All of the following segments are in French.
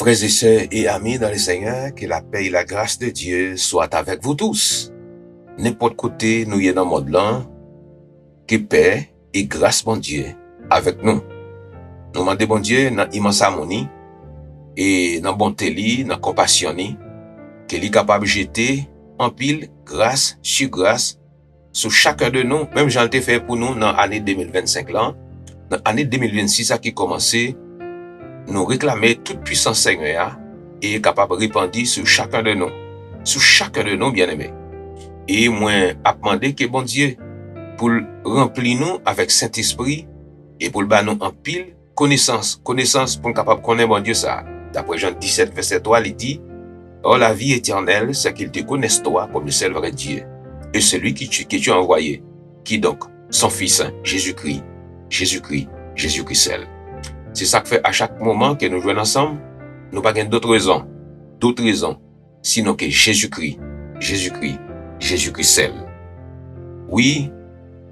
Frères et sœurs et amis dans le Seigneur, que la paix et la grâce de Dieu soient avec vous tous. N'importe côté nous y est dans le monde là, que paix et grâce bon Dieu avec nous. Nous demandons bon Dieu dans immense harmonie et dans bonté li, dans compassion li, que li capable de jeter en pile grâce sur grâce sur chacun de nous, même j'en ai fait pour nous dans l'année 2025 là, dans l'année 2026 qui commencé. Nous réclamer toute puissance Seigneur et capable de répandre sur chacun de nous, bien-aimés. Et moi, à demander que bon Dieu, pour remplir nous avec Saint-Esprit et pour le nous en pile connaissance pour nous capable de connaître bon Dieu ça. D'après Jean 17, verset 3, il dit, oh, la vie éternelle, c'est qu'il te connaisse toi comme le seul vrai Dieu. Et celui que tu as envoyé, qui donc, son Fils, Jésus-Christ seul. C'est ça que fait à chaque moment que nous jouons ensemble, nous pas d'autres raisons, sinon que Jésus-Christ seul. Oui,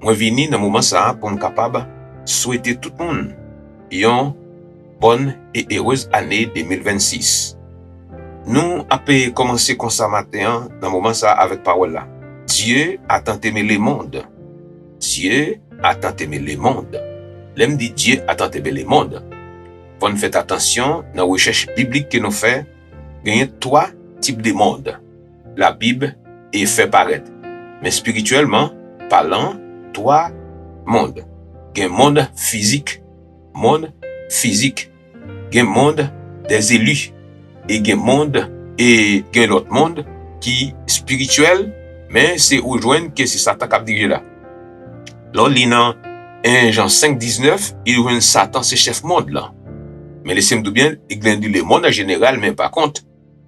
moi vini dans le moment ça pour me capable souhaiter tout le monde une bonne et heureuse année 2026. Nous avons commencé comme ça matin dans le moment ça avec parole là. Dieu a tant aimé le monde. L'aime dit Dieu a tant aimé le monde. Pour nous faire attention dans la recherche biblique que nous faisons, il y a 3 types de monde. La Bible est fait paraître. Mais spirituellement, parlant, 3 mondes. Il y a un monde physique. Il y a un monde des élus. Et il y a un monde et il y a l'autre monde qui est spirituel, mais c'est où joindre que c'est Satan qui a dirigé là. Là, il y a 1 Jean 5, 19, il y a Satan, c'est chef monde là. Mais laissez-moi tout bien, il dit le monde en général, mais par contre,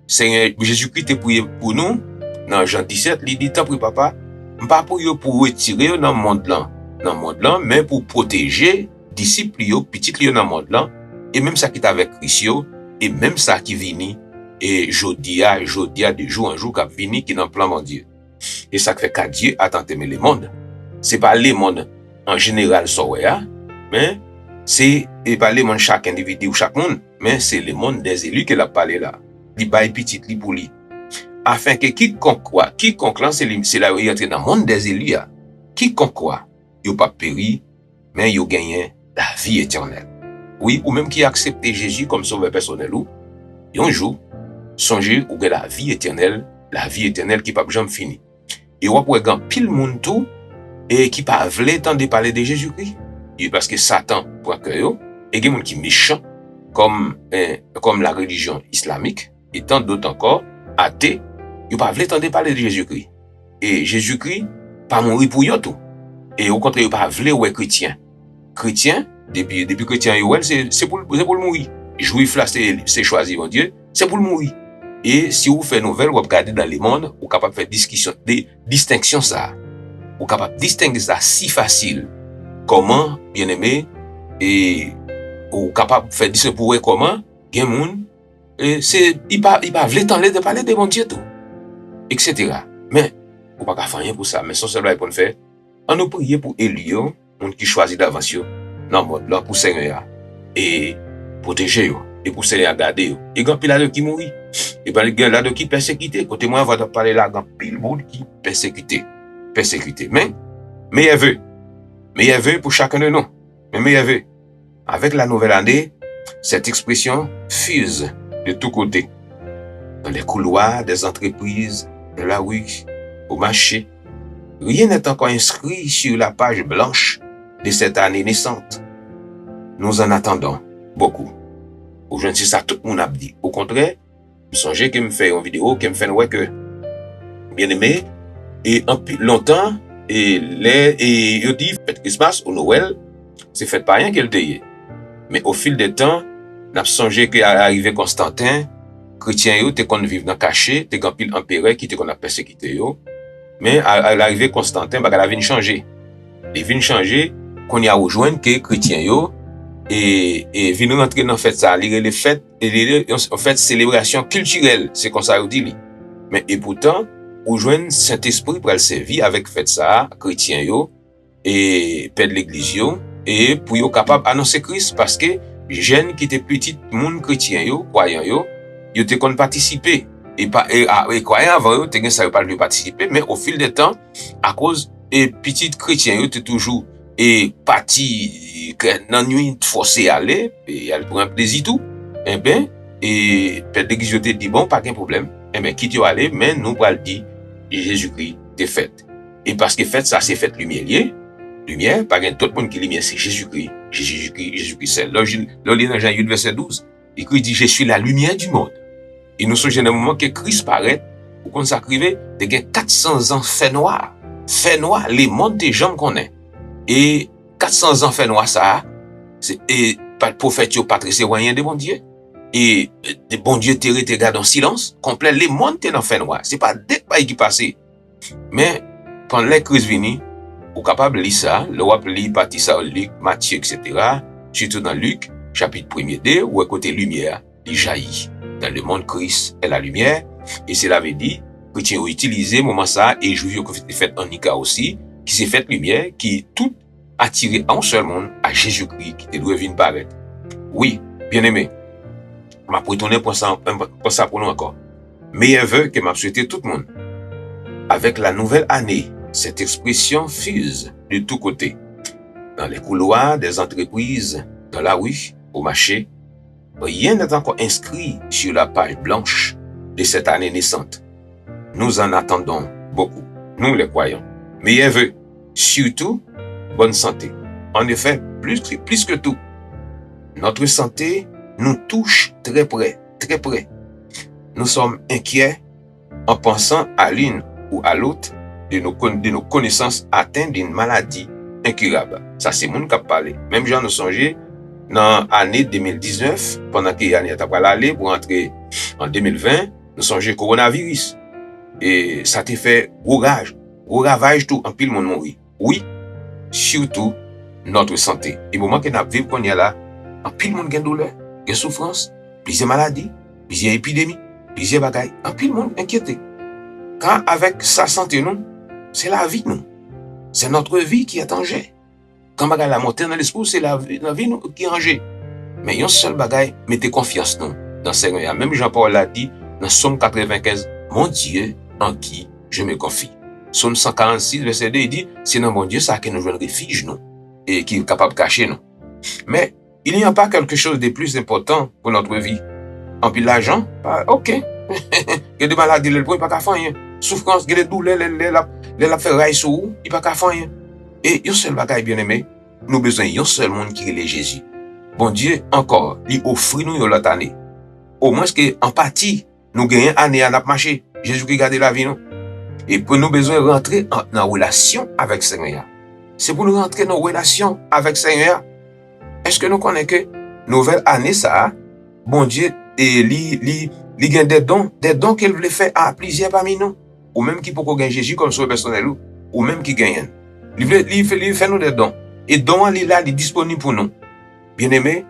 Seigneur Jésus-Christ est prié pour nous, dans Jean 17, il dit, tant pis papa, pas pour retirer dans le monde là, mais pour protéger disciples, petits dans le monde là, et même ça qui est avec Christ, et même ça qui vient, et jodia, de jour en jour, qui vient, qui est dans le plan de Dieu. Et ça fait qu'à Dieu a tant aimé le monde. C'est pas le monde en général, mais c'est pas le monde chaque individu ou chaque monde, mais c'est le monde des élus qu'il a parlé là. Il bail petit li pour lui. Afin que quiconque là, c'est là où il entre dans le monde des élus. Quiconque croit, il pas péri, mais il gagne la vie éternelle. Oui, ou même qui accepte Jésus comme sauveur personnel ou, un jour, songez ou la vie éternelle qui pas jamais fini. Et on peut gagner pile monde tout, et qui pas voulu tant de parler de Jésus-Christ. Parce que Satan prend que yo, et il y a des gens qui sont méchants, comme la religion islamique, et tant d'autres encore, athées, ils pas voulu tant de parler de Jésus-Christ. Et Jésus-Christ, pas mourir pour eux tout. Et au contraire, ils pas voulu ouais chrétien. Chrétien, depuis chrétien, c'est pour le mourir. Juif là, c'est choisi, mon Dieu, c'est pour le mourir. Et si vous faites nouvelle, vous regardez dans le monde, vous êtes capable de faire des distinctions ça. Vous êtes capable de distinguer ça si facile. Comment, bien aimé, et ou capable de faire dire pour comment, bien moun, il pas voulu t'enlever de parler de mon Dieu tout, etc. Mais, ou pas faire rien pour ça, mais son seul pour nous faire, on nous prier pour Elio, monde qui choisit d'avance, dans le monde là, pour Seigneur, et protéger, et pour Seigneur garder, et quand pile là qui mourit, et ben les là qui persécuté, côté moi, on va parler là, quand pile monde qui persécuté, mais, meilleur vœu pour chacun de nous. Mais meilleur vœu. Avec la nouvelle année, cette expression fuse de tous côtés. Dans les couloirs des entreprises, de la rue, au marché. Rien n'est encore inscrit sur la page blanche de cette année naissante. Nous en attendons beaucoup. Aujourd'hui, c'est ça tout le monde a dit. Au contraire, je songeais que me fait une vidéo qui me fait ouais que, bien aimé, et longtemps, et il dit, fête Christmas ou Noël, c'est fait pas rien qu'elle te. Mais au fil des temps, n'a songé qu'à l'arrivée Constantin, chrétien yo te qu'on vivre dans caché, te grand pile empereur qui te qu'on a persécuté yo. Mais à l'arrivée Constantin, bah la vie changer. Les vie changer qu'on y a rejoindre que chrétien yo et vient rentrer dans fête ça, les fêtes et en fait célébration culturelle, c'est comme ça on dit. Mais et pourtant ou joindre Saint-Esprit pour le servir avec fête ça chrétien yo et père de l'église yo et pour yo capable annoncer Christ parce que jeunes qui étaient petits monde chrétien yo croyant yo yo te kon participer. Et croyant avant, yo te gen ça yo pas de participer, mais au fil du temps, à cause petit chrétien, yo te toujours parti dans nuit forcé aller, et elle prend plaisir tout. Eh ben, et peut-être que je te dis bon, pas de problème. Eh ben, quitte yo aller, mais nous pas le dire Jésus-Christ t'est fait. Et parce que fait ça, c'est fait lumière. Lumière, pas tout le monde qui lumière, c'est Jésus-Christ. Jésus-Christ, c'est là, dans Jean 8, verset 12. Et il dit, je suis la lumière du monde. Et nous sommes dans un moment que Christ paraît, ou qu'on s'acrivait, de 400 ans fait noir. Fait noir, les mondes des gens qu'on est. Et 400 ans fait noir, ça, et pas de prophète, pas très rien de bon Dieu. Et de bon Dieu, te regarde en silence, complet, les mondes t'es dans fait noir. C'est pas des pays qui passent. Mais, quand les crises viennent, ou capable de lire ça, le wap lire partie ça, Luc, Matthieu, etc. Surtout dans Luc, chapitre 1er, où côté lumière, il jaillit. Dans le monde, Christ est la lumière, et cela veut dire, chrétiens ont utilisé moment ça, et juifs ont fait en Nika aussi, qui s'est fait lumière, qui tout attiré en un seul monde à Jésus-Christ, qui doit venir paraître. Oui, bien aimé, m'a retourné pour ça pour nous encore. Meilleur vœu que m'a souhaité tout le monde. Avec la nouvelle année, cette expression fuse de tous côtés. Dans les couloirs des entreprises, dans la rue, au marché, rien n'est encore inscrit sur la page blanche de cette année naissante. Nous en attendons beaucoup, nous les croyants. Meilleurs vœux, surtout, bonne santé. En effet, plus que tout, notre santé nous touche très près, très près. Nous sommes inquiets en pensant à l'une ou à l'autre de nos connaissances atteintes d'une maladie incurable. Ça, c'est mon qui a parlé. Même j'en ai songé dans l'année 2019, pendant que l'année a allé pour entrer en 2020, nous songeons coronavirus. Et ça t'a fait gros ravage tout, en pile monde mourir. Oui, surtout notre santé. Et au moment que nous vivons qu'on y a là, en pile monde gagne douleur, gagne souffrance, plusieurs maladies, plusieurs épidémies, plusieurs bagailles, en pile monde inquiété. Quand avec sa santé, nous, c'est la vie, nous. C'est notre vie qui est en jeu. Quand bagaille la montée dans l'esprit, c'est la vie nous, qui est en jeu. Mais il y a un seul bagaille, mettez confiance, nous, dans Seigneur. Même Jean-Paul l'a dit, dans Somme 95, mon Dieu, en qui je me confie. Somme 146, verset 2, il dit, c'est dans mon Dieu, ça que nous jouons le refuge, nous, et qui est capable de cacher, nous. Mais, il n'y a pas quelque chose de plus important pour notre vie. En plus, l'argent, ok. Il y a des maladies, il n'y a pas qu'à faire rien. Souffrance, il y a des douleurs, il a fait rail sur vous, il n'y a pas qu'à faire rien. Et il y a un seul bagaille bien aimé, nous avons besoin d'un seul monde qui est Jésus. Bon Dieu, encore, il offre nous l'autre année. Au moins que, en partie, nous gagnons année à notre marché. Jésus qui garde la vie, non? Et pour nous besoin de rentrer en relation avec Seigneur. C'est pour nous rentrer en relation avec Seigneur. Est-ce que nous connaissons que nouvelle année, ça, bon Dieu, et il gagne des dons qu'il voulait faire à plusieurs parmi nous. Ou même qui peut gagner Jésus comme sauveur personnel, ou même qui gagne. Il fait nous des dons. Et dons, il est disponible pour nous. Bien aimé,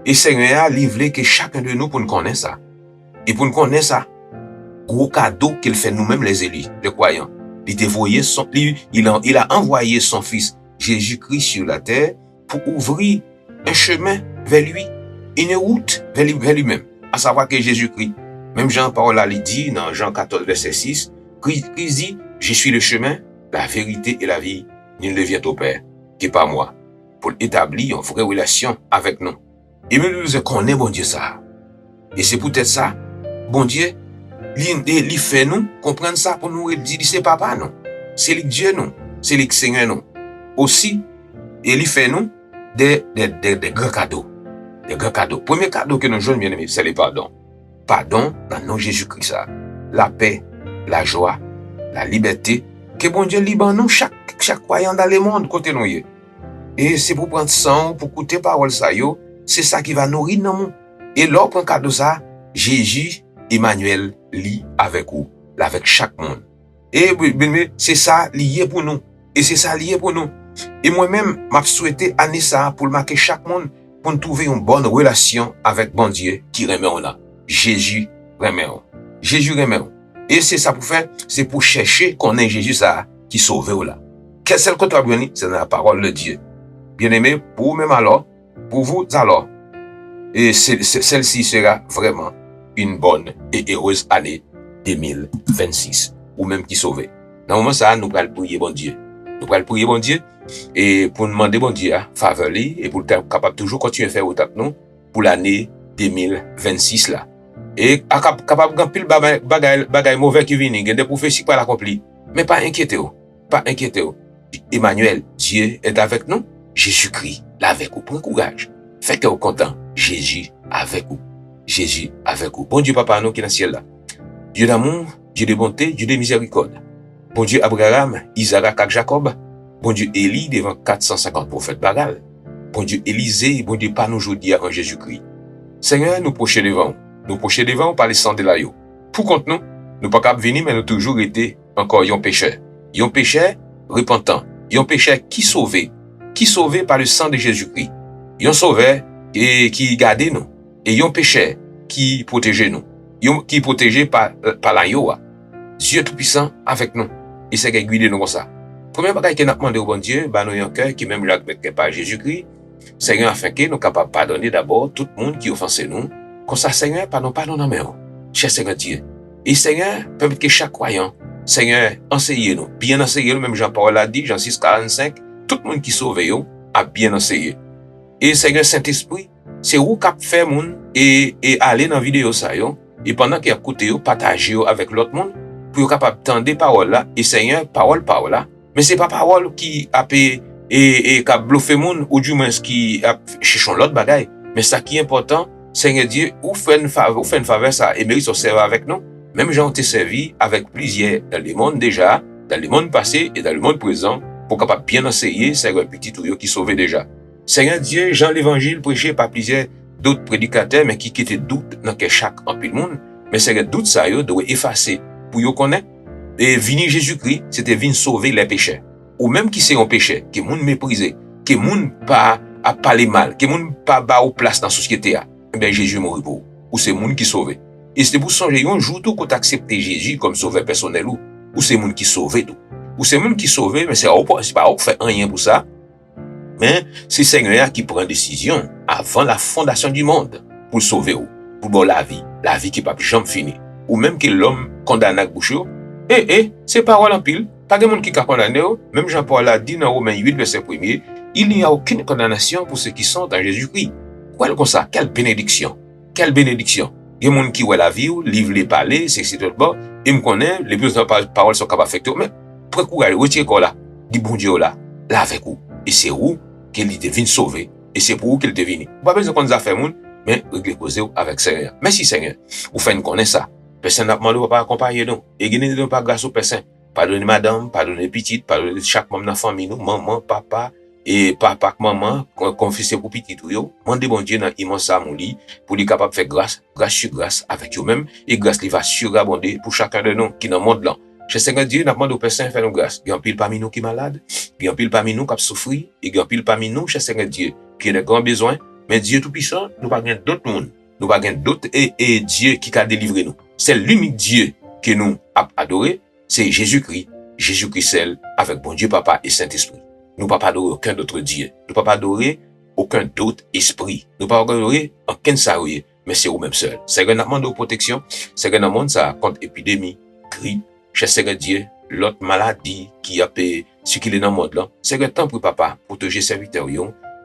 et Seigneur, il voulait que chacun de nous pour nous connaître ça. Et pour nous connaître ça, gros cadeau qu'il fait nous-mêmes les élus, les croyants. Il a envoyé son fils Jésus-Christ sur la terre pour ouvrir un chemin vers lui, une route vers lui-même. À savoir que Jésus-Christ, même Jean-Paul l'a dit dans Jean 14, verset 6, Christ dit, je suis le chemin, la vérité et la vie. Nul ne vient au Père que par moi, pour établir une vraie relation avec nous. Et nous connaissons bon Dieu ça. Et c'est peut-être ça, bon Dieu, il fait nous comprendre ça pour nous dire c'est papa non. C'est le Dieu non. C'est le Seigneur non. Aussi, il fait nous des grands cadeaux. Des grands cadeaux. Premier cadeau que nous jouons bien aimés, c'est le pardon. Pardon dans le nom de Jésus-Christ ça. La paix, la joie, la liberté. Que bon Dieu libère nous chaque croyant dans le monde côté nous. Et c'est pour prendre sang, pour écouter parole ça yo, c'est ça qui va nourrir nous. Et là pour un cadeau ça, Jésus Emmanuel lit avec vous, avec chaque monde. Et c'est ça lié pour nous. Et c'est ça lié pour nous. Et moi-même, m'a souhaité année ça pour marquer chaque monde pour nous trouver une bonne relation avec bon Dieu qui remet on là. Jésus remet on. Jésus remet on. Et c'est ça pour faire, c'est pour chercher qu'on ait Jésus ça qui sauve là. Quelle est que tu as besoin? C'est dans la parole de Dieu. Bien aimé, pour vous-même alors, pour vous alors. Et celle-ci sera vraiment une bonne et heureuse année 2026. Ou même qui sauve. Dans le moment ça, nous allons prier bon Dieu. Nous allons prier bon Dieu et pour demander bon Dieu à faveur et pour être capable toujours continuer à faire autant nous pour l'année 2026 là. Et capable de pile bagay mauvais qui viennent, des prophéties pas l'accompli. Mais pas inquiétez-vous. Pas inquiétez-vous. Emmanuel, Dieu est avec nous. Jésus-Christ, là avec vous. Prenez courage. Faites que vous content. Jésus avec vous. Jésus avec vous. Bon Dieu, Papa, nous qui est dans le ciel là. Dieu d'amour, Dieu de bonté, Dieu de miséricorde. Bon Dieu Abraham, Isaac et Jacob. Bon Dieu Élie devant 450 prophètes Bagal. Bon Dieu Élisée, bon Dieu pas nous aujourd'hui en Jésus-Christ. Seigneur, nous procher devant. Nous procher devant par les sangs de l'aïeau. Pour contre nous pas capable venir, mais nous toujours été encore yon pécheur. Yon pécheur repentant. Yon pécheur qui sauvé par le sang de Jésus-Christ. Yon sauveur qui garde nous. Et yon pécheur qui protège nous. Yon qui protégé par l'aïeau. Dieu tout-puissant avec nous. Et c'est qu'il guide nous comme ça. Premier bagage que nous demandons au bon Dieu, bah nous un cœur qui même Jacques met par Jésus-Christ. Seigneur, afin que nous capables de pardonner d'abord tout le monde qui offensé nous. Comme ça, Seigneur, pardon dans mes mains. Cher Seigneur Dieu. Et Seigneur, permet que chaque croyant, Seigneur, enseignez-nous. Bien enseigner, même Jean-Paul l'a dit, Jean 6, 45, tout le monde qui sauve a bien enseigné. Et Seigneur Saint-Esprit, c'est où qu'a fait moun et aller dans la vidéo ça yo. Et pendant qu'il a écouté yo, partager avec l'autre monde, pour capable d'entendre des paroles là. Et Seigneur, parole là. Mais c'est pas parole qui a et qu'a bluffé moun, ou du moins qui a cherché l'autre bagaille. Mais ça qui est important, Seigneur Dieu, ou fait une faveur ça, et mérite se servir avec nous. Même gens ont été servis avec plusieurs dans le monde déjà, dans le monde passé et dans le monde présent, pour capable bien enseigner, Seigneur petit ou qui sauvé déjà. Seigneur Dieu, Jean l'évangile prêché par plusieurs d'autres prédicateurs, mais qui quittent doute dans que chaque en pile monde. Mais Seigneur, doute ça, yo doit effacer pour yo connaître. Et venir Jésus-Christ, c'était venir sauver les pécheurs. Ou même qui c'est un péché, qui moun méprisé, qui moun pas à parler mal, qui moun pas bas au place dans la société. Eh bien, Jésus mourit pour. Ou c'est moun qui sauvé. Et c'est pour songer un jour tout quand accepter Jésus comme sauveur personnel ou c'est moun qui sauvé tout. Ou c'est moun qui sauvé, mais c'est pas eux qui fait rien pour ça. Mais c'est Seigneur qui prend décision avant la fondation du monde pour sauver ou, pour bon la vie qui pas jamais fini. Ou même que l'homme condamné à bouche. C'est parole en pile. Pas de monde qui a condamné. Même Jean-Paul a dit dans Romains 8, verset 1er, il n'y a aucune condamnation pour ceux qui sont en Jésus-Christ. Voilà comme ça. Quelle bénédiction. Quelle bénédiction. Il y a des gens qui voient la vie, livre les palais, c'est tout bon. Ils me connaissent, les plus de paroles sont capables de faire tout. Mais, pour courage, retirez quoi là? Dis bon Dieu là avec vous. Et c'est où qu'il devine sauver. Et c'est pour vous qu'il devine. Pas besoin qu'on nous a fait moun, mais réglez cause avec Seigneur. Merci Seigneur. Vous faites connaître ça. Personne n'a demandé pas accompagner nous. Et gagnez nous pas grâce aux personnes. Pardonnez madame, pardonnez petite, pardonnez chaque membre de la famille nous, maman, papa, et papa, maman, confessez pour petit tout yo. Mandez bon Dieu dans immense amour pour lui capable de faire grâce sur grâce avec vous-même. Et grâce lui va surabonder pour chacun de nous qui dans le monde là. Chez Seigneur Dieu, n'a demandé aux personnes de faire nous grâce. Il y a un pile parmi nous qui est malade, il y a un pile parmi nous qui a souffert, et il y a un pile parmi nous, chez Seigneur Dieu, qui a des grands besoins. Mais Dieu tout-puissant, nous pas gain d'autres monde. Nous pas gain d'autres et Dieu qui a délivré nous. C'est l'unique Dieu que nous avons adoré, c'est Jésus-Christ. Jésus-Christ seul, avec bon Dieu Papa et Saint-Esprit. Nous pas adorer aucun autre Dieu. Nous pas adorer aucun autre esprit. Nous pas adorer aucun saroué, mais c'est vous-même seul. C'est un demande de protection. C'est un monde ça contre épidémie, grippe, chez Seigneur Dieu, l'autre maladie qui a payé ce qu'il est dans le monde là. C'est un temps pour Papa, protéger serviteurs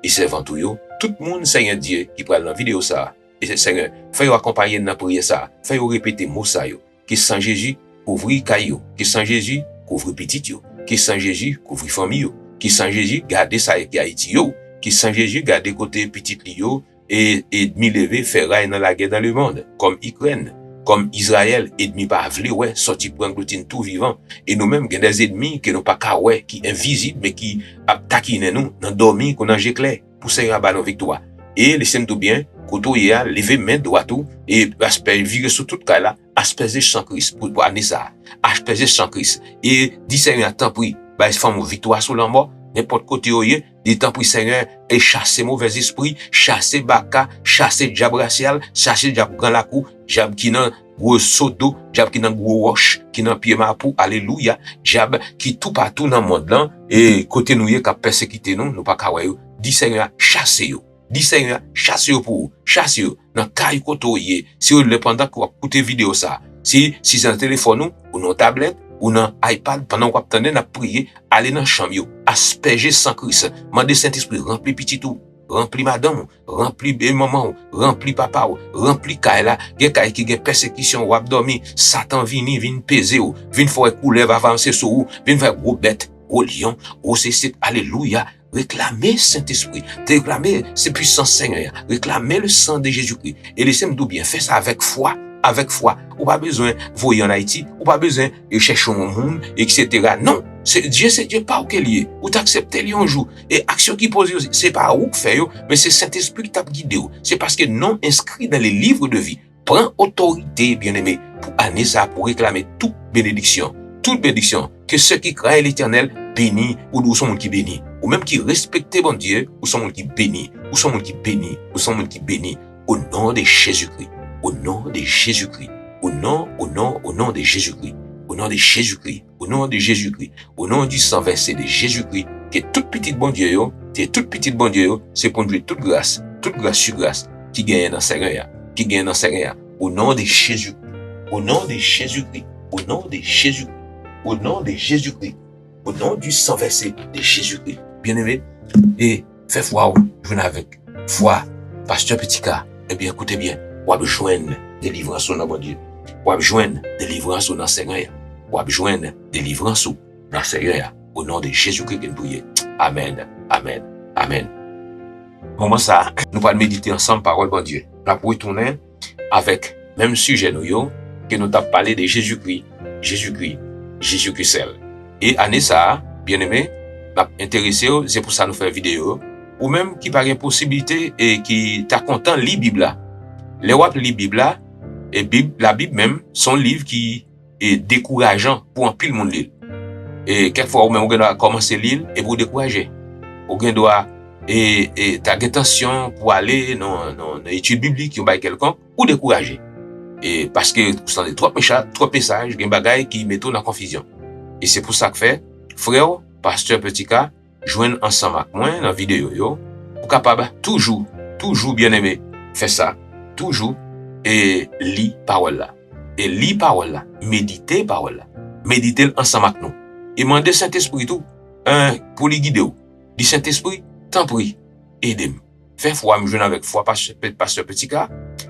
et servants tout le monde, Seigneur Dieu, qui prend la vidéo ça. Et Seigneur, fais-vous accompagner dans la prière ça. Fais-vous répéter mot ça yo. Qui sans Jésus, couvrir caillou. Qui sans Jésus, couvrir petit yo. Qui sans Jésus, couvrir famille yo. Qui sans Jésus, garder ça qui Haïti yo. Qui sans Jésus, garder côté petit yo. Et demi lever, faire raille dans la guerre dans le monde. Comme Ukraine. Comme Israël, ennemi pas vle, sorti pour engloutir tout vivant. Et nous-mêmes, il y a des ennemis qui n'ont pas qu'à qui invisibles, mais qui taquinent nous, dans dormir, qu'on a clair, pour Seigneur à nos victoire. Et laissez-nous tout bien, quand il y a levé main droite tout, et aspect virer sur tout cas là, asperger sans Christ, pour année ça, asperger sans Christ. Et dit Seigneur, tant pis, bah, il faut victoire sur la mort, n'importe côté où il est, dit tant pis Seigneur, et chasser mauvais esprit, chasser baka, chasser diable racial, chasser diable grand la cou, diable qui n'a gros sodo, diable qui n'a gros roche, qui n'a pied mapou, alléluia, diable qui tout partout dans le monde là, et côté nous y est, qui a persécuté nous, nous pas kawaii, dit Seigneur, chassez yo. Dis Seigneur, chasse yo pour, chasse yo. dans caille koto yé, si ou le pendant qu'on écoute vidéo ça, si c'est un téléphone ou non tablette ou non iPad pendant qu'on attendait n'a prier, aller dans chambre yo, asperger sans Christ, mandez Saint-Esprit rempli petit tout, rempli madame, rempli maman, rempli papa, rempli kaila, gen kay qui gen persécution ou abdomi, Satan vini peser ou, vin faire couler avancer sur ou, vin faire gros bête, gros lion, ou c'est alléluia. Réclamez Saint-Esprit, réclamez ses puissances Seigneur, réclamez le sang de Jésus-Christ. Et laissez-moi bien, faites ça avec foi, avec foi. Ou pas besoin de voyer en Haïti, ou pas besoin de chercher un monde, etc. Non, c'est Dieu pas où qu'il est. Ou t'acceptez lui un jour. Et action qui pose, c'est pas où que fait, mais c'est Saint-Esprit qui t'a guidé. C'est parce que non inscrit dans les livres de vie. Prends autorité, bien-aimé, pour année ça, pour réclamer toute bénédiction. Toute bénédiction. Que ceux qui craignent l'Éternel bénis, ou sont monde qui bénit. Ou même qui respectent bon Dieu, ou sont monde qui bénit. Ou sont monde qui bénit. Ou sont monde qui bénit. Au nom de Jésus-Christ. Au nom de Jésus-Christ. Au nom de Jésus-Christ. Au nom de Jésus-Christ. Au nom de Jésus-Christ. Au nom du sang versé de Jésus-Christ. Que toute petite bon Dieu, toute petite bon Dieu, c'est pour nous toute grâce sur grâce, qui gagne dans Seigneur. Qui gagne dans Seigneur. Au nom de Jésus-Christ. Au nom de Jésus-Christ. Au nom de Jésus-Christ. Au nom de Jésus-Christ, au nom du sang versé de Jésus-Christ, bien-aimé, et fais foi, venez avec foi, pasteur Petit-Cas, eh bien, écoutez bien, ou à joindre délivrance au nom de Dieu, ou à joindre délivrance au nom de Seigneur, ou à joindre délivrance au nom de Seigneur, au nom de Jésus-Christ que nous prions. Amen, amen, amen. Comment ça, nous allons méditer ensemble parole de Dieu. Nous allons retourner avec même sujet nous, que nous avons parlé de Jésus-Christ, Jésus-Christ seul. Et année ça, bien aimé, intéressé, c'est pour ça nous faire vidéo, ou même qui paraît une possibilité et qui t'a content lire Bible là. Les wap lire Bible là, et la Bible même, son livre qui est décourageant pour un pile monde lire. Et quelquefois, ou même, on doit commencer lire et pour décourager. On doit, et t'as intention pour aller dans l'étude biblique, ou quelqu'un, ou décourager. Et parce que vous avez trop messages, il y a des bagailles qui mettent dans confusion. Et c'est pour ça que fait, frère, pasteur Petit-Cas, joignent ensemble avec moi dans la vidéo, pour capable toujours bien aimé, faire ça, toujours, et lit parole là. Et lit parole là, méditer parole là. Méditer ensemble avec nous. Et demander Saint-Esprit tout, pour les guider. Dit Saint-Esprit, t'en prie, aidez-moi. Fais foi, me joindre avec foi, pasteur Petit-Cas,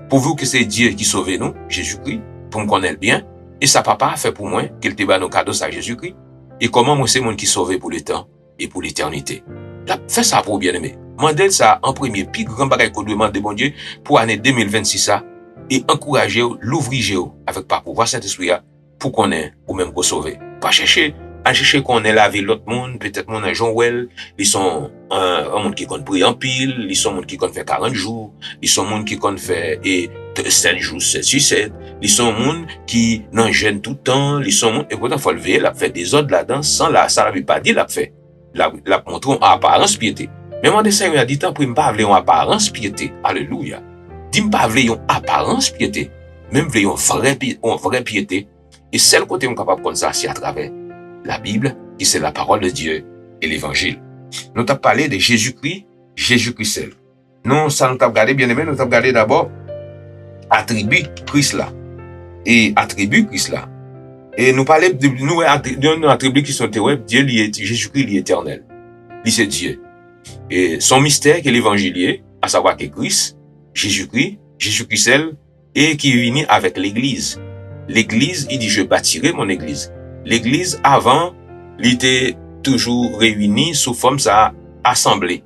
pour vous que c'est Dieu qui sauve nous, Jésus-Christ, pour me connaître bien, et sa papa fait pour moi, qu'il te bat nos cadeaux à Jésus-Christ, et comment moi c'est mon qui sauve pour le temps et pour l'éternité. Là, fais ça pour bien-aimé. Mandez ça en premier, puis grand bagage qu'on demande de bon Dieu, pour l'année 2026 ça, et encourager l'ouvrir avec par pouvoir Saint-Esprit, pour qu'on ait, ou même qu'on sauve. Pas chercher qu'on ait la vie l'autre monde, peut-être mon Jean-Well, ils sont un monde qui compte prier en pile, ils sont un monde qui compte faire 40 jours, ils sont un monde qui compte faire 7 jours, 7 sur 7, ils sont un monde qui n'en gêne tout le temps, ils sont un monde, et pourtant, il faut lever, il a fait des ordres là-dedans, sans la, ça n'avait pas dit, il a fait. Il a montré en apparence piété. Mais mon dessin, il a dit, tant pour ne pas avoir en apparence piété. Alléluia. Dis-moi pas avoir en apparence piété. Même avoir en vraie piété. Et seul côté, on est capable de comme ça, c'est à travers la Bible, qui c'est la parole de Dieu et l'évangile. Nous avons parlé de Jésus-Christ seul. Non, ça nous avons regardé, bien aimé, nous avons regardé d'abord attribut Christ là. Et attribut Christ là. Et nous parlons d'un attribut qui sont Dieu, Jésus-Christ, l'éternel. Lui, c'est Dieu. Et son mystère, qui est l'évangile, à savoir que Christ, Jésus-Christ seul, et qui est uni avec l'église. L'église, il dit, je bâtirai mon église. L'église, avant, il était toujours réunie sous forme ça, assemblée.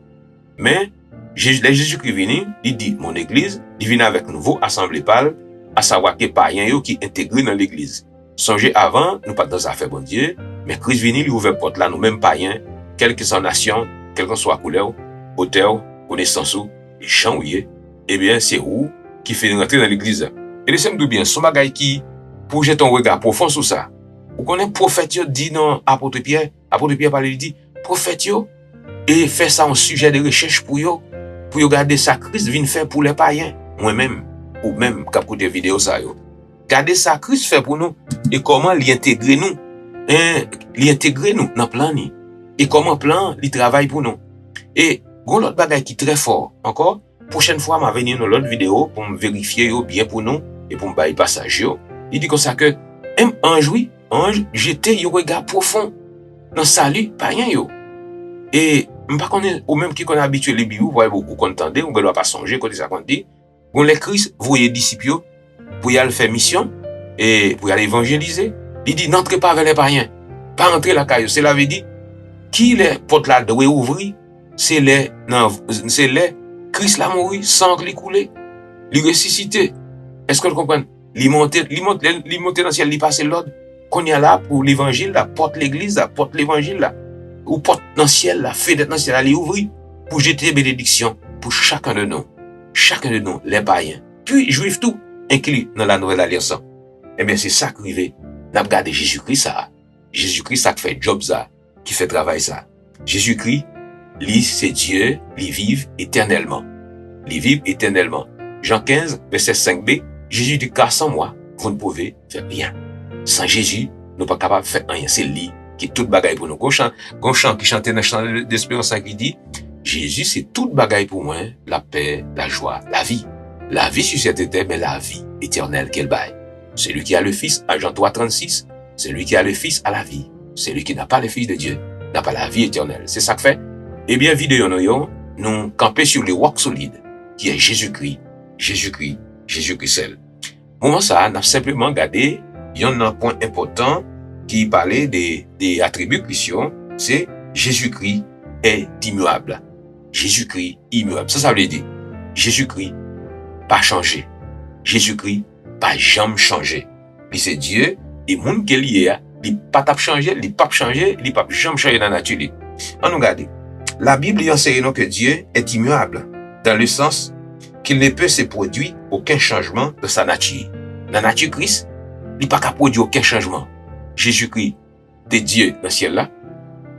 Mais, Jésus-Christ venu, il dit, mon église, il vient avec nouveau assemblée pâle, à savoir que païens qui intégrés dans l'église. Songez avant, nous pas dans affaire bon Dieu, mais Christ venu, il ouvre porte là, nous mêmes païens, quelle que soit nation, quelle que soit couleur, hauteur, connaissance ou, les champs où eh bien, c'est où qui fait rentrer dans l'église. Et laissez-moi bien, son bagay qui, pour jeter un regard profond sur ça. Vous connaissez, prophète, dit non, apôtre Pierre parle, il dit, prophète, et fait ça un sujet de recherche pour garder ça, Christ vient faire pour les païens, moi-même, ou même, quand vous vidéo ça, garder ça, Christ fait pour nous, et comment l'intégrer nous, dans le plan, et comment plan, il travaille pour nous. Et, l'autre bagay qui est très fort, encore, prochaine fois, m'a venir dans l'autre vidéo pour me vérifier yo bien pour nous et pour me bailler passage yo. Il dit comme ça que, même ange, oui, ange, j'étais yo regard profond dans salut, pas rien yo. Et, m'pas connaît, ou même qui connaît habitué les Bibles, vous voyez beaucoup contenter, ou ne doit pas songer, quand ça qu'on dit, on les Christ, vous voyez disciples, pour y aller faire mission, et pour y aller évangéliser. Il dit, n'entrez pas vers les païens. Pas entrer la caillou. Cela veut dire, qui les portes là doit ouvrir, c'est les Christ l'a mouru, sang qui coulé, il ressuscité. Est-ce que vous comprenez? Il monte dans le ciel, il passe l'ordre, qu'on y a là pour l'évangile, la porte l'église, la porte l'évangile là, ou porte dans le ciel, la fenêtre dans le ciel, aller ouvrir, pour jeter bénédiction pour chacun de nous, les païens, puis juifs tout, inclus dans la nouvelle alliance. Eh bien, c'est ça qui arrive. N'a pas regardé Jésus-Christ ça. Jésus-Christ ça qui fait job ça, qui fait travail ça. Jésus-Christ, lui, c'est Dieu, lui vive éternellement. Lui vive éternellement. Jean 15, verset 5b, Jésus dit, car sans moi, vous ne pouvez faire rien. Sans Jésus, nous ne sommes pas capables de faire rien. C'est lui qui est toute bagaille pour nous. Gon chant qui chantait dans le chant d'espérance qui dit, Jésus, c'est toute bagaille pour moi, la paix, la joie, la vie. La vie sur cette terre, mais la vie éternelle qu'elle baille. Celui qui a le Fils, à Jean 3, 36, celui qui a le Fils a la vie. Celui qui n'a pas le Fils de Dieu n'a pas la vie éternelle. C'est ça que fait. Eh bien, vidéo nous camper sur le roc solide, qui est Jésus-Christ seul. Moment ça, on a simplement regardé, il y en a un point important qui parlait des attributs chrétiens, c'est Jésus-Christ est immuable. Jésus-Christ immuable. Ça veut dire, Jésus-Christ pas changé. Jésus-Christ pas jamais changé. Puis c'est Dieu, et monde qui est lié, il pas changé, il pas changé, il pas jamais changé dans la nature. On nous regarde. La Bible enseigne que Dieu est immuable, dans le sens qu'il ne peut se produire aucun changement de sa nature. Dans la nature Christ, il n'a pas produire aucun changement. Jésus-Christ, de Dieu dans le ciel là,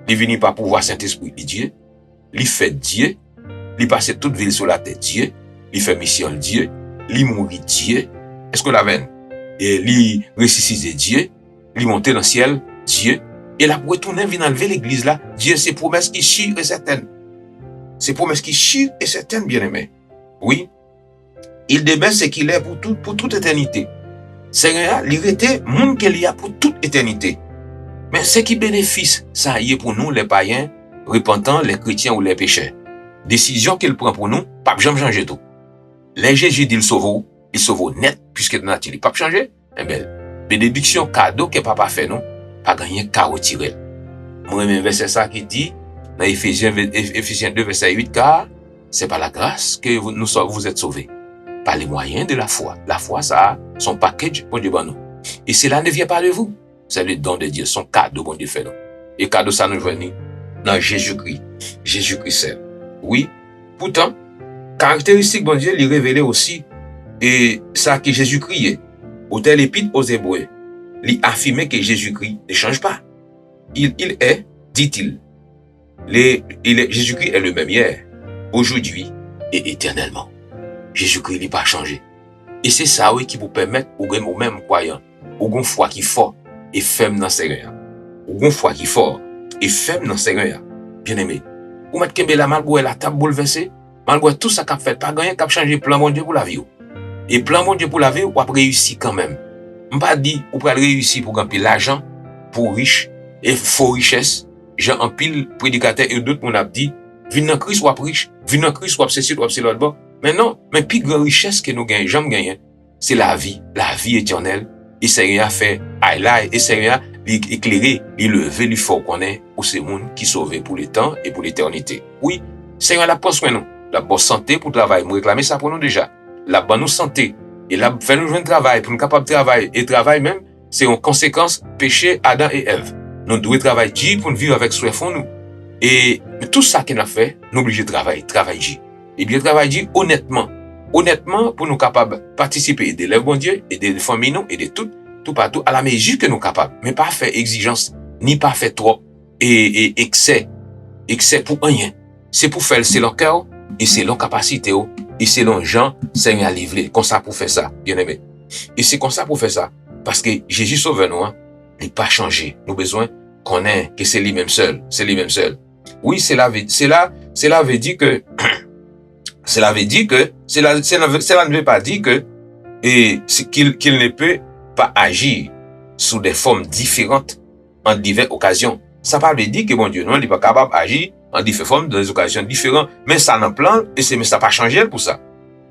il venu par pouvoir Saint-Esprit de Dieu, il fait Dieu, il passe toute ville sur la tête Dieu, il fait mission Dieu, il mourit Dieu. Est-ce que la veine? Et il ressuscite Dieu, il monte dans le ciel Dieu, et là pour retourner venir enlever l'église là, Dieu c'est promesse qui sûre et certaine. C'est promesse qui sûre et certaine, bien-aimé. Oui. Il demeure ce qu'il est pour toute éternité. Seigneur, il était monde qu'il y a pour toute éternité. Mais ce qui bénéficie, ça y est pour nous, les païens, repentants, les chrétiens ou les pécheurs. Décision qu'il prend pour nous, pas jamais changer tout. Les Jésus dit il sauve net, puisque dans la nature, il pas changer. Eh bien, bénédiction, cadeau que papa fait nous, pas gagner qu'à retirer. Moi-même, verset ça qui dit, dans Éphésiens 2, verset 8, car c'est par la grâce que vous êtes sauvés. Par les moyens de la foi. La foi, ça a son package pour Dieu nous. Et cela ne vient pas de vous. C'est le don de Dieu, son cadeau pour Dieu fait nous. Et cadeau, ça nous vient dans Jésus-Christ. Jésus-Christ seul. Oui. Pourtant, caractéristique bon Dieu, il révélait aussi, et ça que Jésus-Christ est. Au tel épître aux Hébreux, il affirmait que Jésus-Christ ne change pas. Il est, dit-il. Jésus-Christ est le même hier, aujourd'hui et éternellement. Jésus-Christ n'est pas changé. Et c'est ça, oui, qui vous permet, au même croyant, au une foi qui est fort et ferme dans le Seigneur. Au une foi qui est fort et ferme dans le Seigneur. Bien aimé. Ou mettre Kembe la malgré la table bouleversée, malgré tout ça qu'a fait, pas gagné, qu'a changé plan mon Dieu pour la vie. Et plan mon Dieu pour la vie, ou après réussir quand même. On pas dit, ou pas réussir pour gagner l'argent, pour riche, et faux richesse. J'ai un pile prédicateur et d'autres m'ont dit, vin dans Christ ou riche, vin dans Christ ou ceci ou l'autre bord. Mais non, mais plus grande richesse que nous gagnons, jamais gagné, c'est la vie éternelle. Et Seigneur fait, et Seigneur, éclairer, lever, lui fort qu'on est, pour ces monde qui sauvent pour le temps et pour l'éternité. Oui, Seigneur la prend soin nous. La bonne santé pour travailler, nous réclamer ça pour nous déjà. La bonne santé, et la fait nous jouer travail, pour nous capables de travailler. Et travail même, c'est une conséquence péché Adam et Ève. Nous devons travailler pour nous vivre avec soin fond nous. Et tout ça qu'on a fait, nous obligés de travailler. Et bien travailler honnêtement. Honnêtement, pour nous capables de participer de l'œuvre de Dieu, et des familles nous, et de tout partout, à la mesure que nous capables. Mais pas faire exigence, ni pas faire trop, et excès pour rien. C'est pour faire selon cœur, et selon capacité, et selon gens, Seigneur a livré. Comme ça pour faire ça, bien aimé. Et c'est comme ça pour faire ça. Parce que Jésus sauve nous, il n'a pas changé. Nous avons besoin qu'on ait, que c'est lui-même seul. Oui, cela veut dire que, Cela veut dire que, cela ne veut pas dire que, qu'il ne peut pas agir sous des formes différentes en diverses occasions. Ça ne veut pas dire que bon Dieu, non, il n'est pas capable d'agir en différentes formes dans des occasions différentes, mais ça n'en plan, mais ça n'a pas changé pour ça.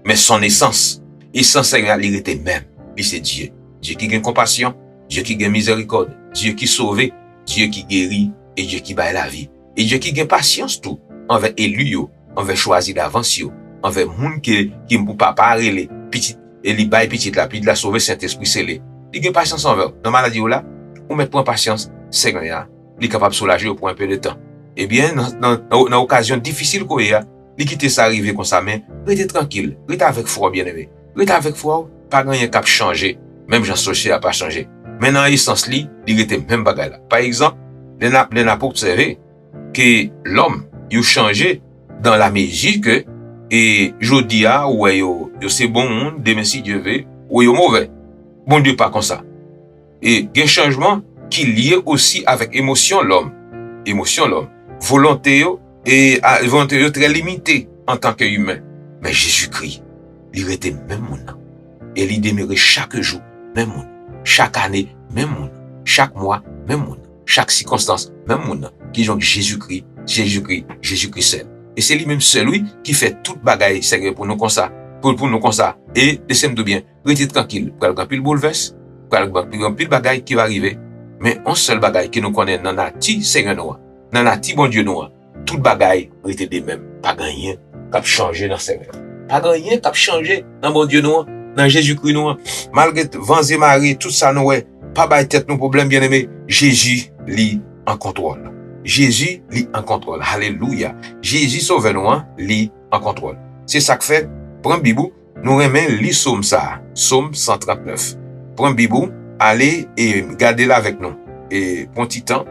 Mais son essence Seigneur, il était même. Puis c'est Dieu. Dieu qui gagne compassion, Dieu qui gagne miséricorde, Dieu qui sauve, Dieu qui guérit, et Dieu qui baille la vie. Et Dieu qui gagne patience tout, envers élu, envers choisi d'avance, envers moun qui ne pas parler, petit, et li baille petit la, puis de la sauver Saint-Esprit scellé. Il gagne patience envers. Dans la maladie là, ou mettre point patience, Seigneur, il est capable de soulager pour un peu de temps. Eh bien, dans l'occasion difficile qu'on a, il quitte ça arriver comme ça, mais restez tranquille, restez avec foi, bien-aimé. Restez avec foi, pas grand cap changer, même Jean Socher a pas changé. Mais dans l'essence li, il était même bagay là. Par exemple, les n'a pas observé que l'homme, il changé dans la mesure que, et jodi a, ouais, yo c'est bon monde, demain si Dieu veut, ou yo mauvais. Bon Dieu pas comme ça. Et il y a un changement qui est lié aussi avec émotion l'homme. Émotion l'homme. Volonté très limitée en tant qu'humain. Mais Jésus-Christ, il était même monde. Et il demeurait chaque jour, même monde. Chaque année, même monde. Chaque mois, même monde. Chaque circonstance, même monde. Qui donc Jésus-Christ seul. Et c'est lui-même celui qui fait toute bagaille sérieux pour nous comme ça. Pour nous comme ça. Et laissez-nous bien. Restez tranquille. Pour le pile bouleverse. Pour le pile bagaille qui va arriver. Mais un seul bagaille qui nous connaît dans la ti Seigneur nous. Dans la ti bon Dieu nous. Toute bagaille reste des mêmes. Pas gagné. Cap changer dans Seigneur. Pas gagné. Cap changer dans bon Dieu nous. Dans Jésus-Christ nous. Malgré vents et marées, tout ça nous. Pas bail tête nos problèmes bien aimés. Jésus lit en contrôle. Jésus lit en contrôle. Alléluia. Jésus sauve nous, lit en contrôle. C'est ça que fait. Prends Bibou, nous remet lit Somme ça. Somme 139. Prends Bibou, allez et gardez là avec nous. Et prends petit temps.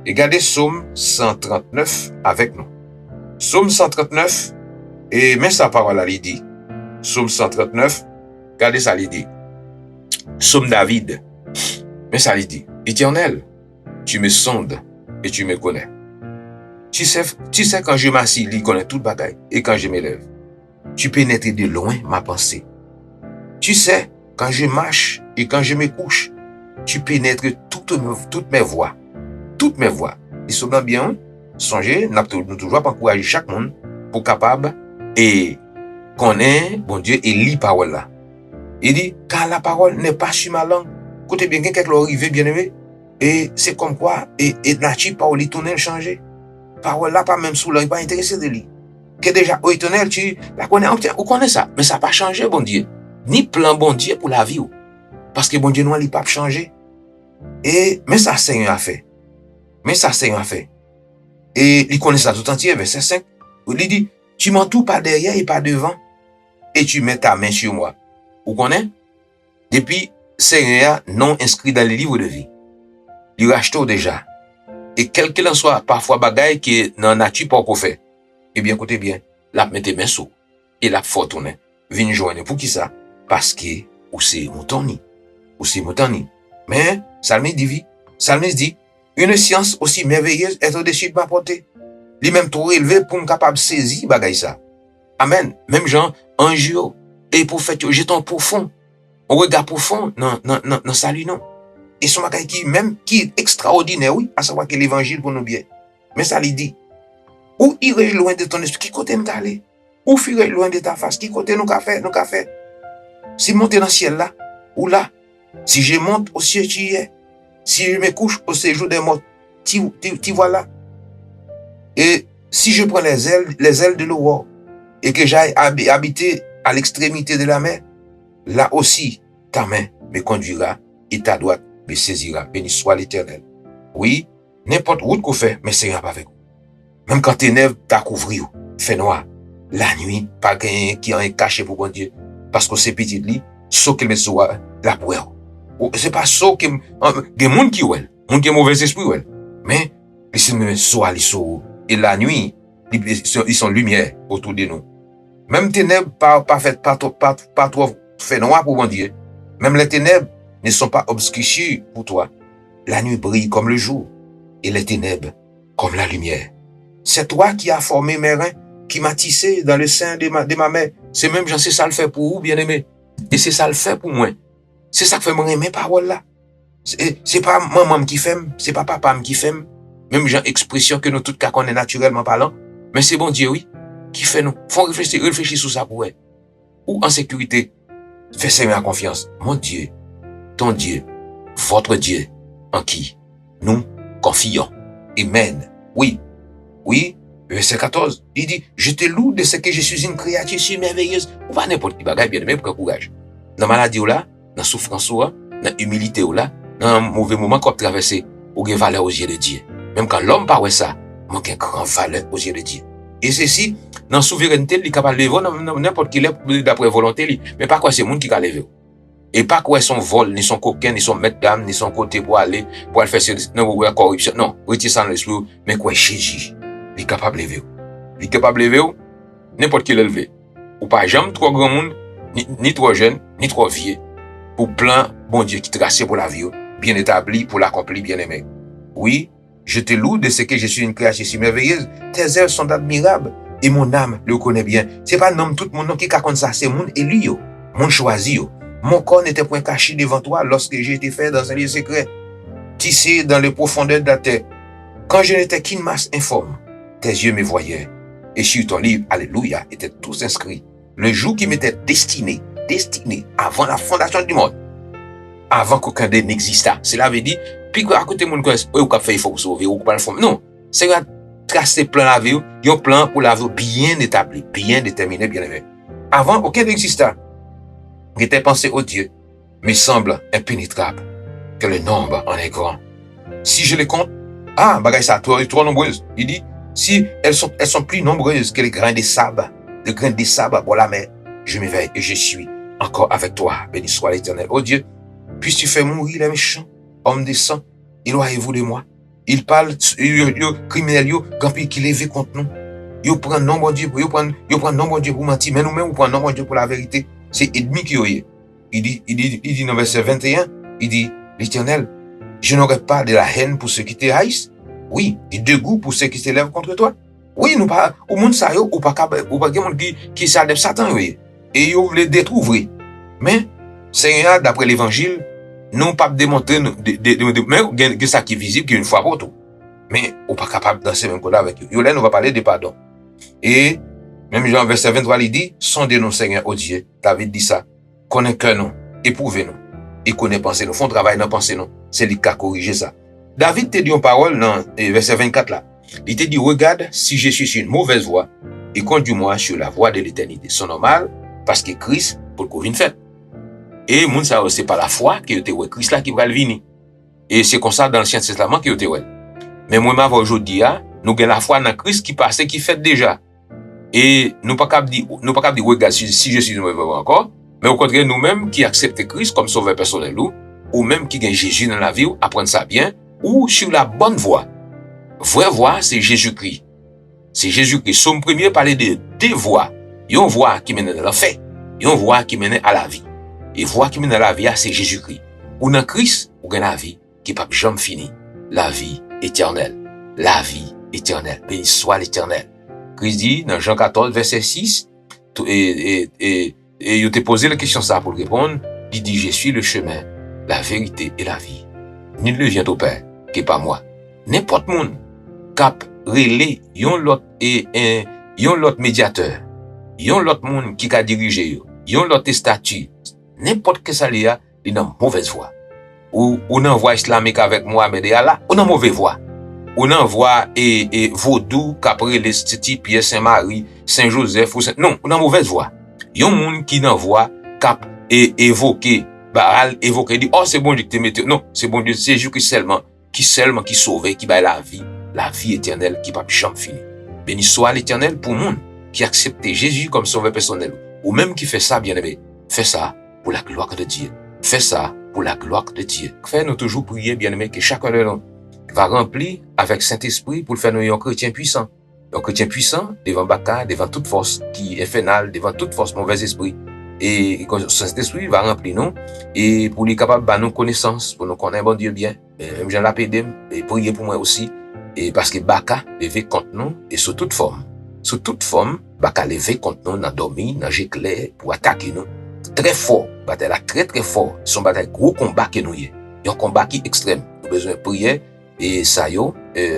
Et gardez Somme 139 avec nous. Somme 139. Et mets sa parole à l'idée. Somme 139. Gardez ça l'idée. Somme David. Mets ça l'idée. Éternel, tu me sondes et tu me connais. Tu sais quand je m'assis, il connaît toute bagaille. Et quand je me lève, tu pénètres de loin ma pensée. Tu sais quand je marche et quand je me couche, tu pénètres toutes mes voies. Toutes mes voies. Et souvent bien, songez, nous toujours pas encourager chaque monde pour capable et connaître, bon Dieu, et lire parole là. Il dit, car la parole n'est pas sur ma langue. Écoutez bien, quelqu'un qui arrivé, bien aimé. Et c'est comme quoi, et nature, parole, il tourne, changer. Parole là, pas même sous langue, pas intéressé de lui. Que déjà, au éternel, tu la connais, on connaît ça. Mais ça n'a pas changé, bon Dieu. Ni plan, bon Dieu, pour la vie. Parce que bon Dieu, nous, il n'a pas changé. Et, mais ça, Seigneur a fait. Et il connaît ça tout entier, verset 5. Il dit, tu m'entoures pas derrière et pas devant. Et tu mets ta main sur moi. Vous connaissez? Depuis, Seigneur, non inscrit dans le livre de vie. Il rachète déjà. Et quel qu'il en soit, parfois bagaille qui n'en nature pas qu'on fait. Eh bien, écoutez bien, la mettez main sous. Et la faut tourner. Vine joindre. Pour qui ça? Parce que, ou c'est moutoni. Mais, Salmis dit, une science aussi merveilleuse est au-dessus de ma portée. Lui-même trop élevé pour me capable de saisir bagaille ça. Amen. Même Jean, ange et prophète, jeton profond. On regarde profond, non, salut non. Et son bagaille qui est extraordinaire, oui, à savoir que l'évangile pour nous bien. Mais ça lui dit, ou irai loin de ton esprit, qui côté nous aller? Ou fuirai loin de ta face, qui côté nous qu'a fait? Si monter dans le ciel là, ou là, si je monte au ciel, tu y es. Si je me couche au séjour des morts, tu vois là. Et si je prends les ailes de l'aurore, et que j'aille habiter à l'extrémité de la mer, là aussi, ta main me conduira et ta droite me saisira. Béni soit l'Éternel. Oui, n'importe où qu'on fait, mais Seigneur pas avec vous. Même quand ténèbres t'a couvri, fait noir, la nuit, pas quelqu'un qui en est caché pour bon Dieu. Parce que c'est petit lit, sauf qu'il me soit la boueur. C'est pas sauf que, des gens qui ouel, gens qui ont mauvais esprit ouel. Mais, ils me soit les sauts. Et la nuit, ils sont lumière autour de nous. Même ténèbres pas trop fait noir pour bon Dieu. Même les ténèbres ne sont pas obscurcies pour toi. La nuit brille comme le jour et les ténèbres comme la lumière. C'est toi qui as formé mes reins qui m'a tissé dans le sein de ma mère. C'est même c'est ça le fait pour vous, bien-aimé. Et c'est ça le fait pour moi. C'est ça que fait moi aimer parole là. C'est pas maman qui fait, c'est pas papa qui fait. Même genre expression que nous tous cas connaît naturellement parlant. Mais c'est bon Dieu, oui, qui fait nous. Faut réfléchir sur ça pour eux. Ou en sécurité. Fais Seigneur confiance. Mon Dieu, ton Dieu, votre Dieu, en qui nous confions. Amen. Oui, oui. Verset 14, il dit, je te loue de ce que je suis une créature merveilleuse. Ou pas n'importe qui bagaille, bien aimé, pour courage. Dans la maladie ou là, dans la souffrance ou là, dans l'humilité ou là, dans un mauvais moment qu'on traverse, ou une valeur aux yeux de Dieu. Même quand l'homme parle ça, manque une grande valeur aux yeux de Dieu. Et ceci, dans la souveraineté, il est capable de lever n'importe qui est d'après volonté, mais pas quoi c'est le monde qui a levé. Et pas quoi son vol, ni son coquin, ni son maître d'âme, ni son côté pour aller faire la corruption. Non, retire ça dans l'esprit, mais quoi Jésus, il est capable de lever. Il est capable de lever, n'importe qui l'élevé. Ou pas jamais trop grand monde, ni trop jeune, ni trop vieux, pour plein, bon Dieu, qui tracé pour la vie, bien établi, pour l'accomplir, bien aimé. Oui, je te loue de ce que je suis une créature si merveilleuse. Tes œuvres sont admirables et mon âme le connaît bien. C'est pas nom tout mon nom qui raconte ça, c'est mon élu, mon choisi. Mon corps n'était point caché devant toi lorsque j'ai été fait dans un lieu secret, tissé dans les profondeurs de la terre. Quand je n'étais qu'une masse informe, tes yeux me voyaient. Et sur ton livre, alléluia, étaient tous inscrits. Le jour qui m'était destiné avant la fondation du monde, avant qu'aucun d'eux n'existât. Cela veut dire, puis à côté de mon corps, ou qu'a fait, il faut sauver, ou pas le fond. Non, c'est un tracé plan la vie, un plan pour la vie bien établi, bien déterminé, bien aimé. Avant, aucun n'existait. Il était pensé au Dieu, mais semble impénétrable, que le nombre en est grand. Si je les compte, bagaille ça, trop nombreuses. Il dit, si elles sont plus nombreuses que les grains de sable pour la mer, je m'éveille et je suis encore avec toi. Béni soit l'Éternel. Oh Dieu, puisses-tu faire mourir les méchants, hommes de sang, éloignez-vous de moi. Ils parlent, criminels, quand qui lèvent contre nous. Ils prennent nom bon Dieu pour mentir, mais nous-mêmes, nous prenons nom bon Dieu pour la vérité. C'est ennemi qui est. Il dit dans verset 21, il dit, l'Éternel, je n'aurai pas de la haine pour ceux qui te haïssent. Oui, et de goût pour ceux qui s'élèvent contre toi. Oui, nous pas, au monde ça, ou pas monde qui s'adepte Satan, oui. Et ils veulent les détruire. Mais, Seigneur, d'après l'évangile, nous pas démontrer, mais ça qui est visible, qui est une fois pour tout. Mais, on pas capable de danser même là avec eux. Là, nous va parler de pardon. Et, même Jean verset 23, il dit, sondez-nous, Seigneur, oh Dieu. David dit ça. Connais que nous, éprouvez-nous. Et connais pensez nous. Font travail dans pensée nous. C'est lui qui a corrigé ça. David te dit une parole dans verset 24 là. Il te dit, regarde, si je suis sur une mauvaise voie, et conduis-moi sur la voie de l'éternité. C'est normal, parce que Christ, pour le Covid fait. Et, moun ça, c'est pas la foi qui était Christ là qui va le venir. Et c'est comme ça dans l'Ancien Testament qui était Mais moi, aujourd'hui, nous avons la foi dans Christ qui passe, qui fait déjà. Et nous pas capable dire, regarde, si je suis une mauvaise voie encore, mais au contraire, nous-mêmes qui acceptons Christ comme sauveur personnel, ou même qui gagne Jésus dans la vie, apprendre ça bien, ou sur la bonne voie. Vraie voie, c'est Jésus-Christ. C'est Jésus-Christ. Somme premier parler de deux voies. Il y a une voie qui mène à l'enfer. Il y a une voie qui mène à la vie. Et voie qui mène à la vie, c'est Jésus-Christ. Ou dans Christ, ou dans la vie, qui peut jamais finir. La vie éternelle. La vie éternelle. Béni soit l'Éternel. Christ dit, dans Jean 14, verset 6, et il t'a posé la question ça pour répondre. Il dit, je suis le chemin, la vérité et la vie. Nul ne vient au Père, que pas moi. N'importe monde, cap, relais, yon l'autre médiateur, yon l'autre monde qui a dirigé, yon l'autre statut, n'importe que ça l'est, il est dans mauvaise voie. Ou dans voie islamique avec Mohamed et Allah, ou dans mauvaise voie. Ou dans voie et vaudou, qu'après les stiti, Pierre Saint-Marie, Saint-Joseph, non, ou dans mauvaise voie. Yon monde qui dans voie, cap, et évoqué, Baal, évoqué, dit, oh, c'est bon Dieu que tu mets, non, c'est bon Dieu, c'est Jésus qui seulement sauve, qui bat la vie éternelle, qui va jamais finir. Béni soit l'Éternel pour monde qui accepte Jésus comme sauveur personnel, ou même qui fait ça, bien aimé, fait ça pour la gloire de Dieu. Fait ça pour la gloire de Dieu. Fais-nous toujours prier, bien aimé, que chacun de nous va remplir avec Saint-Esprit pour faire nous un chrétien puissant. Un chrétien puissant devant Baka, devant toute force qui est infernale, devant toute force mauvais esprit. Et Saint-Esprit va remplir nous, et pour lui capable de nous connaissance, pour nous connaître bon Dieu bien. Même j'en l'appelle et prier pour moi aussi. Et parce que Baka devait contre nous, et sous toute forme sous toute forme, va lever contre nous, dans dormir, dans j'éclair, pour attaquer nous. Très fort, bataille là, très très fort. Son bataille gros combat que nous y. Un combat qui est extrême. Nous avons besoin de prier, et ça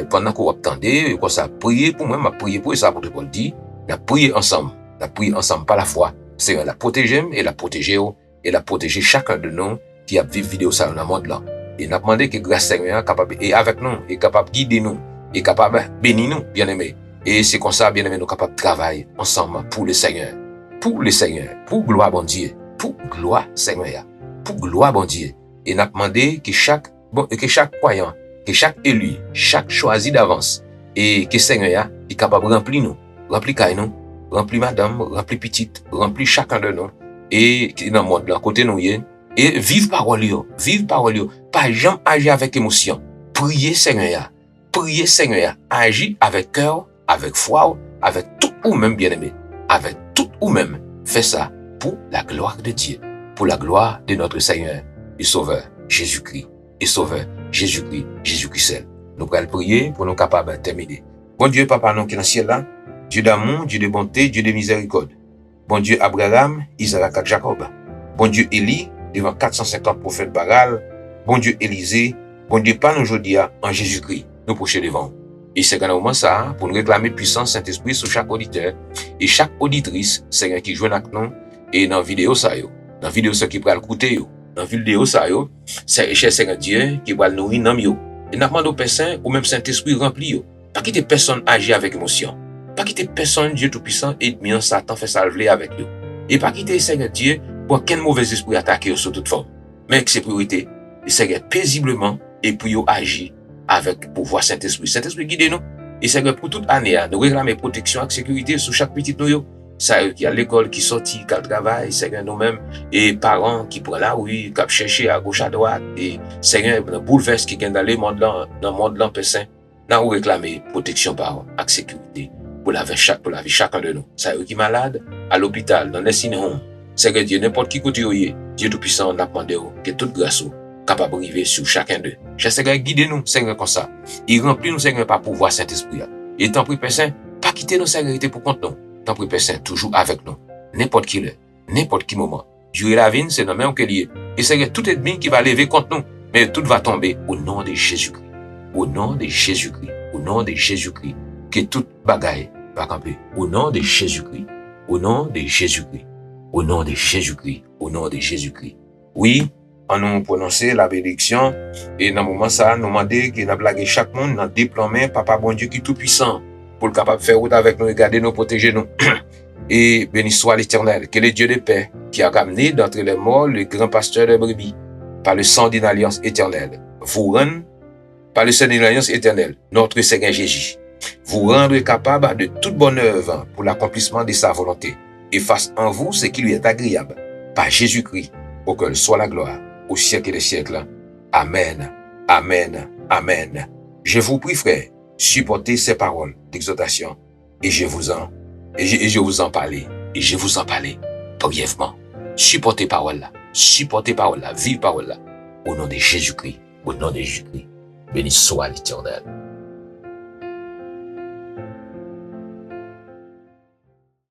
pendant qu'on attendait, comme ça, prier pour moi, m'a prié pour ça, pour Paul dit, on a prié ensemble par la foi. Seigneur la protéger et la protéger, et la protéger chacun de nous qui a vécu vidéo ça dans le monde là. Et nous demandé que grâce Seigneur capable et avec nous, est capable de guider nous, est capable de bénir nous, bien aimés. Et c'est comme ça, bien aimés, nous capables de travailler ensemble pour le Seigneur, pour gloire bon Dieu, pour gloire Seigneur, pour gloire bon Dieu. Et nous demandé que chaque croyant, que chaque élu, chaque choisi d'avance, et que Seigneur est capable de remplir nous, remplir madame, remplir petite, remplir chacun de nous, et dans le monde là, côté nous, et vive parole, pas jamais agir avec émotion, priez Seigneur, agir avec cœur, avec foi, avec tout ou même bien-aimé, avec tout ou même, fais ça pour la gloire de Dieu, pour la gloire de notre Seigneur et Sauveur Jésus-Christ, Jésus-Christ seul. Nous allons prier pour nous capables de terminer. Bon Dieu, Papa, nous qui est dans le ciel là, Dieu d'amour, Dieu de bonté, Dieu de miséricorde. Bon Dieu Abraham, Isaac et Jacob. Bon Dieu Élie, devant 450 prophètes Baal. Bon Dieu Élisée. Bon Dieu pas nous aujourd'hui en Jésus-Christ, nous prochains devant. Et c'est quand moment ça, pour nous réclamer puissance Saint-Esprit sur chaque auditeur et chaque auditrice, Seigneur qui joue avec nous, et dans la vidéo ça dans la vidéo ça qui va l'écouter dans la vidéo ça c'est cher Seigneur Dieu qui va le nourrir dans yo. Et nous demandons au Père Saint ou même Saint-Esprit rempli yo. Pas quitter personne agir avec émotion. Pas quitter personne Dieu Tout-Puissant et demi en Satan fait salver avec nous. Et pas quitter Seigneur Dieu pour qu'un mauvais esprit attaque sous toute forme. Mais avec ses priorités, Seigneur paisiblement et pour agir avec pouvoir Saint-Esprit. Saint-Esprit guide nous. Et Seigneur pour toute année, nous réclamer protection et sécurité sur chaque petit nous. Ça qui a l'école qui sortit, qui a le travail, Seigneur nous-mêmes, et parents qui prennent la rue, qui chercher à gauche à droite, et Seigneur, dans le bouleverse qui vient dans le monde là, Père Saint, nous réclamer protection par et sécurité pour la vie chacun de nous. Ça qui est malade, à l'hôpital, dans les nursing home. Seigneur Dieu, n'importe qui côté Dieu Tout-Puissant, n'a demandé que toute grâce capable d'arriver sur chacun d'eux. Cher Seigneur, guidez-nous, Seigneur, comme ça. Il remplit nous, Seigneur, par pouvoir Saint-Esprit. Et tant pis, Père Saint, pas quitter nos sécurités pour compte nous. Tant pis, Père Saint, toujours avec nous. N'importe qui l'heure, n'importe qui moment. Dieu et la vie, c'est dans même que lié. Et Seigneur, tout ennemi qui va lever contre nous, mais tout va tomber au nom de Jésus-Christ. Au nom de Jésus-Christ. Au nom de Jésus-Christ. Que toute bagaille va camper. Au nom de Jésus-Christ. Au nom de Jésus-Christ. Au nom de Jésus-Christ. Au nom de Jésus-Christ. Oui, en nous prononcer la bénédiction, et dans le moment ça, nous demander qu'il a blagué chaque monde dans déploiement, Papa bon Dieu qui est tout puissant, pour le capable de faire route avec nous, et garder nous, protéger nous. Et béni soit l'Éternel, que le Dieu de paix, qui a ramené d'entre les morts le grand pasteur de brebis, par le sang d'une alliance éternelle, vous rendre, par le sang d'une alliance éternelle, notre Seigneur Jésus, vous rendre capable de toute bonne œuvre pour l'accomplissement de sa volonté, et fasse en vous ce qui lui est agréable, par Jésus-Christ, auquel soit la gloire, au siècle des siècles. Amen, amen, amen. Je vous prie, frère, supportez ces paroles d'exhortation, et je vous en parlais brièvement. Supportez parole là, vive parole là, au nom de Jésus-Christ, béni soit l'Éternel.